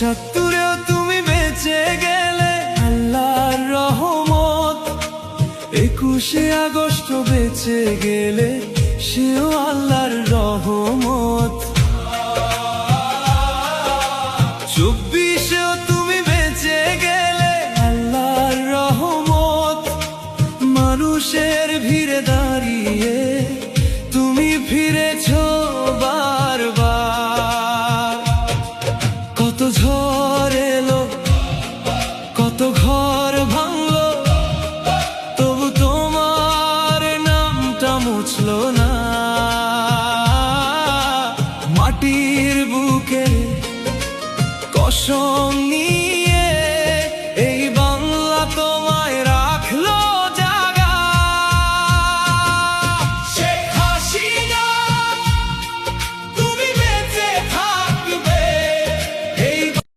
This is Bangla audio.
পঁচাত্তরেও তুমি বেঁচে গেলে আল্লাহর রহমত, 21শে আগস্ট বেঁচে গেলে সেও আল্লাহর রহমত। 24এও তুমি বেঁচে গেলে আল্লাহর রহমত, মানুষের ভিড়ে দাঁড়িয়ে তুমি ফিরেছো বারবার। কত ঝড় এলো, কত ঘর ভাঙলো, তবু তোমার নামটা মুছলো না। মাটির বুকে কসম নিয়ে